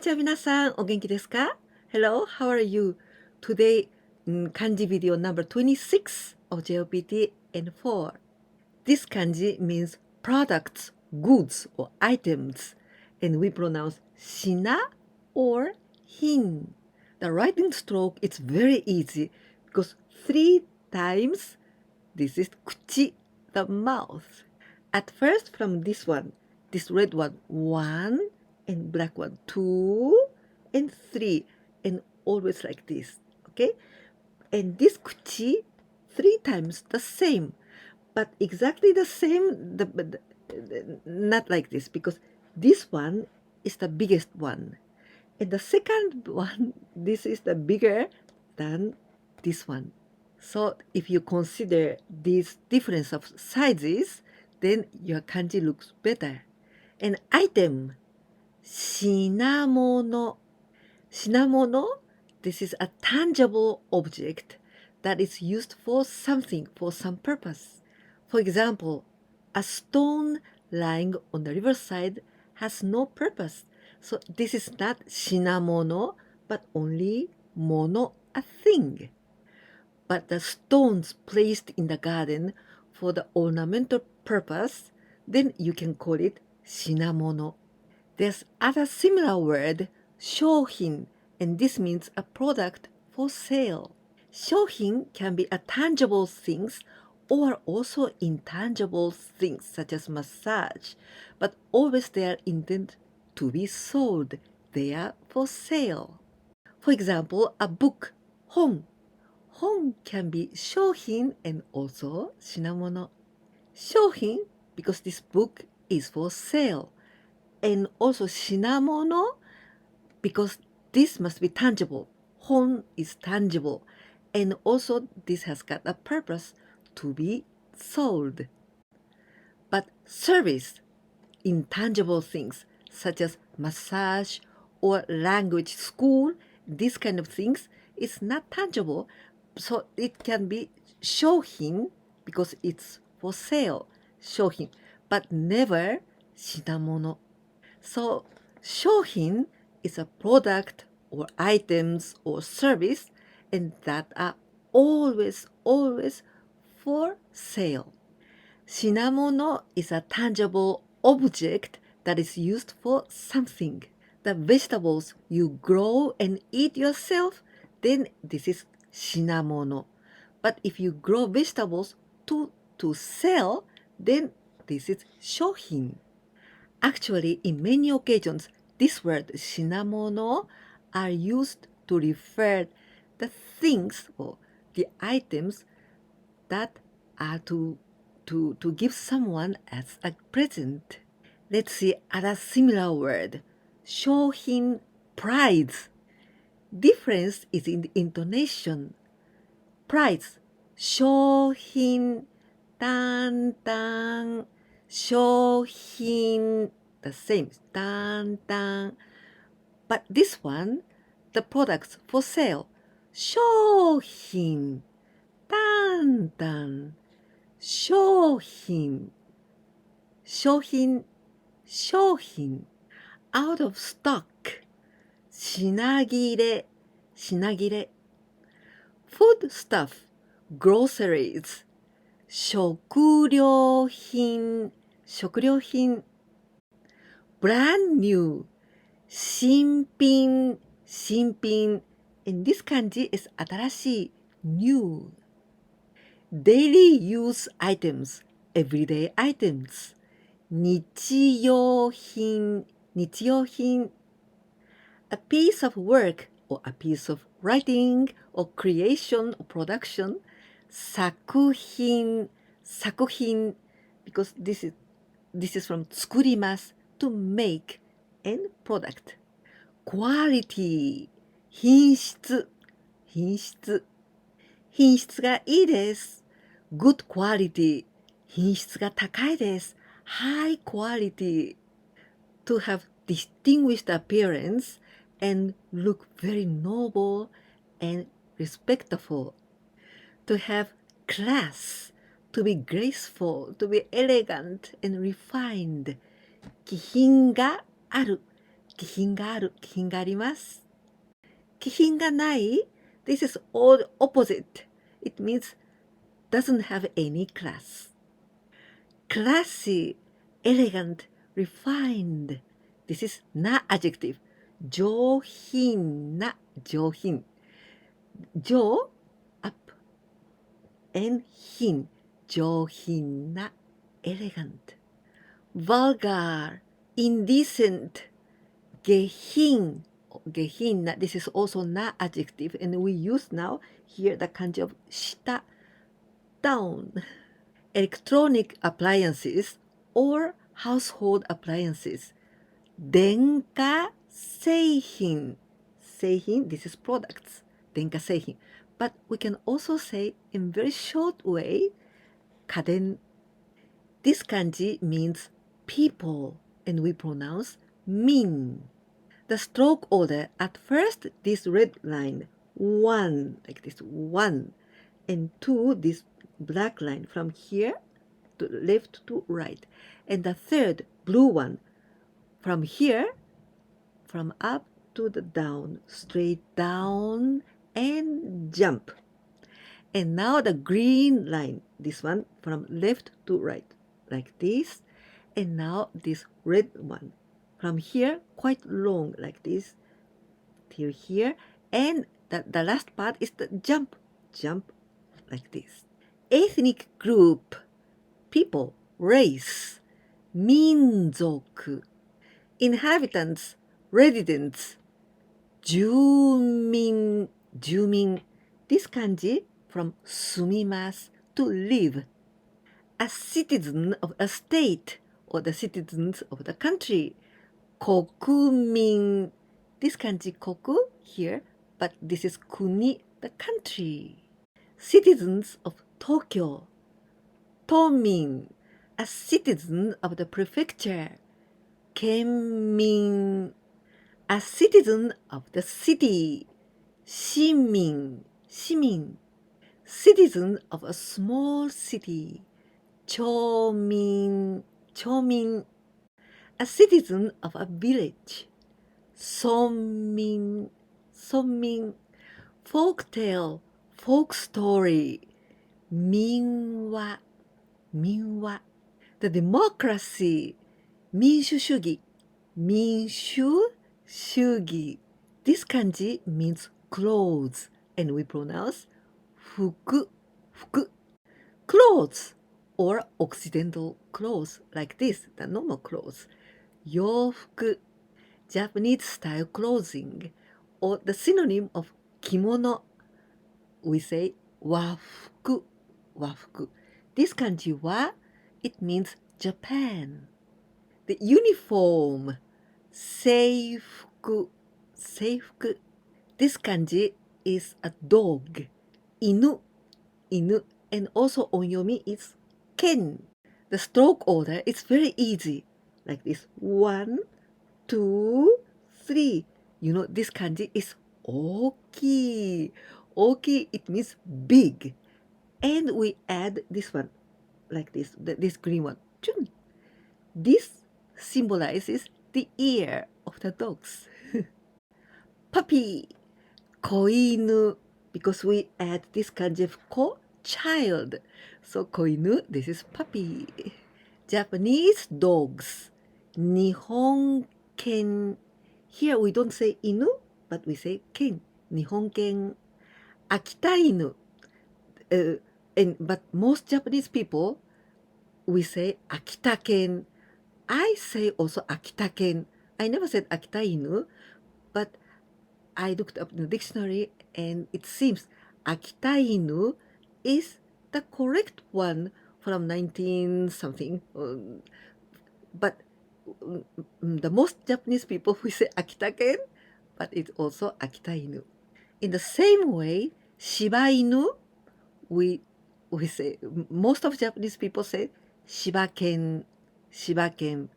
ちは皆さん、お元気ですか? Hello, how are you? Today, Kanji video number 26 of Jlpt N4. This kanji means products, goods, or items, and we pronounce shina or hin. The writing stroke is very easy because 3 times this is kuchi, the mouth. At first, from this one, this red one, 1, and black one, 2, and 3, and always like this, okay? And this kuchi, 3 times the same, but exactly the same, not like this, because this one is the biggest one. And the second one, this is the bigger than this one. So if you consider this difference of sizes, then your kanji looks better. An item, shinamono. Shinamono, this is a tangible object that is used for something, for some purpose. For example, a stone lying on the riverside has no purpose. So this is not shinamono, but only mono, a thing. But the stones placed in the garden for the ornamental purpose, then you can call it shinamono. There's other similar word, shohin, and this means a product for sale. Shohin can be a tangible things or also intangible things such as massage, but always they are intended to be sold. They are for sale. For example, a book, hon. Hon can be shohin and also shinamono. Shohin because this book is for sale. And also shinamono because this must be tangible. Hon is tangible. And also this has got a purpose to be sold. But service, intangible things such as massage or language school, these kind of things is not tangible. So it can be shohin because it's for sale, shohin, but never shinamono. So shohin is a product or items or service and that are always for sale. Shinamono is a tangible object that is used for something. The vegetables you grow and eat yourself, then this is shinamono. But if you grow vegetables to sell, then this is shohin. Actually, in many occasions, this word shinamono are used to refer the things or the items that are to give someone as a present. Let's see other similar word. Shohin, prize. Difference is in the intonation. Prize, shohin, tan tan. Shohin, the same, tan tan. But this one, the products for sale. Shohin, tan tan. Shohin, shohin, shohin. Out of stock. Shinagire, shinagire. Food stuff, groceries. 食料品 食料品 brand new 新品 新品 in this kanji is 新しい new daily use items everyday items 日用品日用品 a piece of work or a piece of writing or creation or production 作品 作品 because this is from 作ります to make and product. Quality 品質品質品質がいいです Good quality 品質が高いです High quality to have distinguished appearance and look very noble and respectful. To have class, to be graceful, to be elegant and refined. 気品がある気品がある、気品があります。気品がない This is all opposite. It means doesn't have any class. Classy, elegant, refined. This is な adjective. 上品な、上品。上 up and 品、上品な、elegant. Vulgar, indecent, 下品、下品な。This is also な adjective, and we use now here the kanji of 下 down. Electronic appliances or household appliances. 電化製品。製品 This is products. 電化製品。But we can also say in very short way 家電。This kanji means people, and we pronounce min. The stroke order, at first this red line, 1, like this, 1, and 2, this black line from here to left to right, and the third blue one from here, from up to the down, straight down and jump. And now the green line, this one from left to right, like this, and now this red one from here quite long like this till here, and the last part is the jump like this. Ethnic group, people, race, 民族, inhabitants, residents, 住民, 住民. This kanji from 住みます to live. A citizen of a state or the citizens of the country. 国民. This kanji koku here, but this is kuni, the country. Citizens of Tokyo. 都民. A citizen of the prefecture. 県民. A citizen of the city. 市民. 市民. Citizen of a small city. 町民. 町民. A citizen of a village. 村民. 村民. Folk tale, folk story. 民話. 民話. The democracy. 民主主義. 民主主義. This kanji means clothes, and we pronounce 服, 服. Clothes or Occidental clothes like this, the normal clothes. 洋服, Japanese style clothing, or the synonym of kimono. We say 和服, 和服. This kanji wa, it means Japan. The uniform, 制服, 制服. This kanji is a dog, 犬, 犬, and also onyomi is ken. The stroke order is very easy, like this, 1, 2, 3. You know, this kanji is 大きい. 大きい, it means big. And we add this one, like this, this green one. This symbolizes the ear of the dogs. Puppy, 子犬, because we add this kanji of ko, child. So 子犬, this is puppy. Japanese dogs, 日本犬. Here we don't say inu, but we say ken, 日本犬. Akita inu. But most Japanese people, we say Akita ken. I say also Akita ken. I never said Akita inu, but I looked up in the dictionary and it seems Akita inu is the correct one from 19 something. But the most Japanese people, we say Akita ken, but it's also Akita inu. In the same way, Shiba inu, we say, most of Japanese people say Shiba ken, Shiba ken,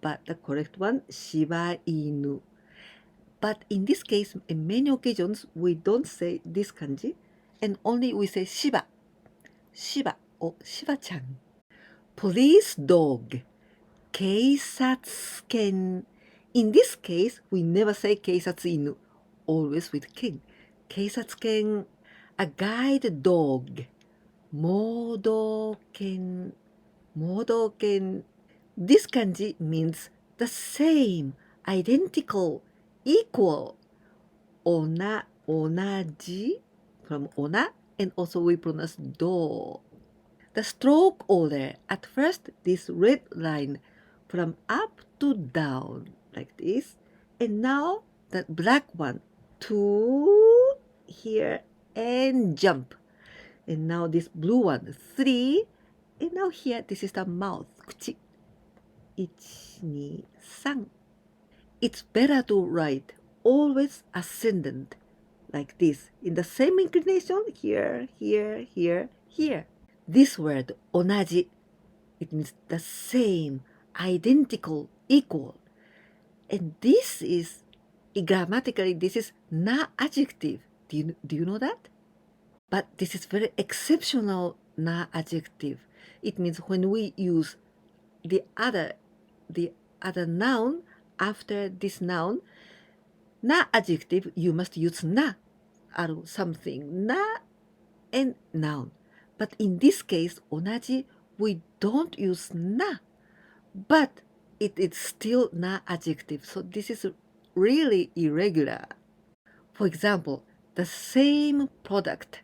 but the correct one, Shiba inu. But in this case, in many occasions, we don't say this kanji, and only we say Shiba, Shiba or Shiba-chan. Police dog, 警察犬, In this case, we never say 警察犬, always with ken. 警察犬, a guide dog. 盲導犬, 盲導犬. This kanji means the same, identical, equal. 同じ from ona, and also we pronounce do. The stroke order, at first this red line from up to down like this, and now the black one to here and jump, and now this blue one 3, and now here this is the mouth 口 1 2 3. It's better to write always ascendant like this in the same inclination here, here, here, here. This word 同じ, it means the same, identical, equal. And this is, grammatically, this is na adjective. Do you know that? But this is very exceptional na adjective. It means when we use the other noun after this noun, na adjective, you must use na, or something, na and noun. But in this case, 同じ, we don't use na, but it is still na adjective. So this is really irregular. For example, the same product,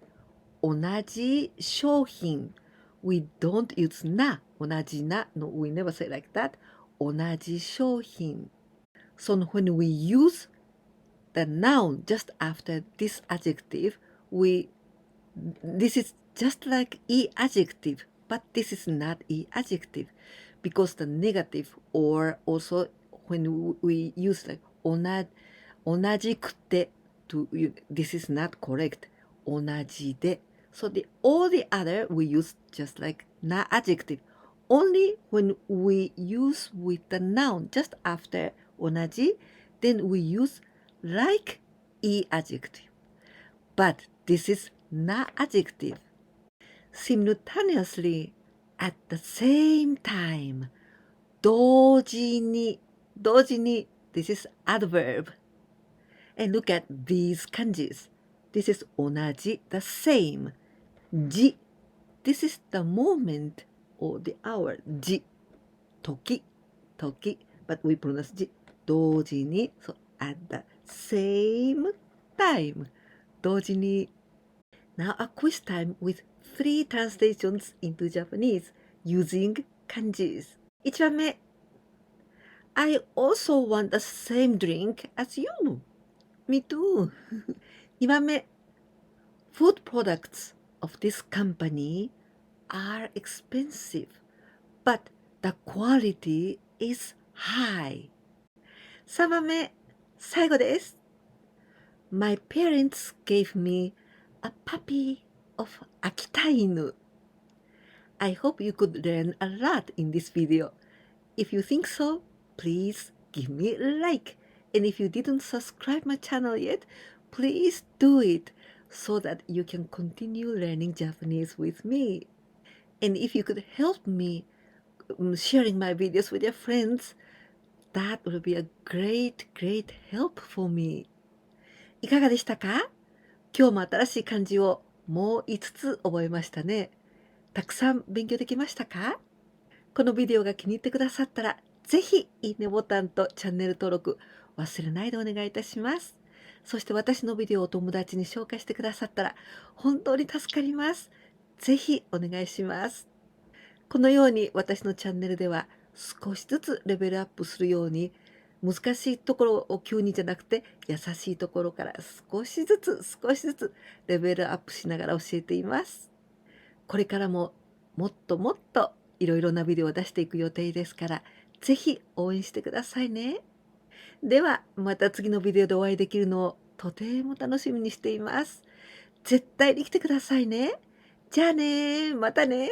同じ商品, we don't use na, 同じな, no, we never say like that, 同じ商品. So when we use the noun just after this adjective, this is just like e adjective, but this is not e adjective, because the negative, or also when we use like 同じくて to, this is not correct, 同じで. So all the other we use just like na adjective. Only when we use with the noun just after 同じ, then we use like e adjective. But this is na adjective. Simultaneously, at the same time, 同時に, this is adverb. And look at these kanjis. This is 同じ, the same. じ, this is the moment or the hour. じ, 時, but we pronounce じ. 同時に, so at the same time. 同時に. Now a quiz time with 3 translations into Japanese using kanjis. 1番目. I also want the same drink as you. Me too. 2番目. Food products of this company are expensive, but the quality is high. 3番目. 最後です. My parents gave me a puppy of 秋田犬. I hope you could learn a lot in this video. If you think so, please give me a like. And if you didn't subscribe my channel yet, please do it so that you can continue learning Japanese with me. And if you could help me sharing my videos with your friends, that will be a great help for me. いかがでしたか？今日も新しい漢字をもう5つ覚えましたね。たくさん勉強できましたか？このビデオが気に入ってくださったら、ぜひいいねボタンとチャンネル登録忘れないでお願いいたします。そして私のビデオをお友達に紹介してくださったら本当に助かります。ぜひお願いします。このように私のチャンネルでは少しずつレベルアップするように、難しいところを急にじゃなくて優しいところから少しずつレベルアップしながら教えています。これからももっといろいろなビデオを出していく予定ですから、ぜひ応援してくださいね。ではまた次のビデオでお会いできるのをとても楽しみにしています。絶対に来てくださいね。じゃあね、またね。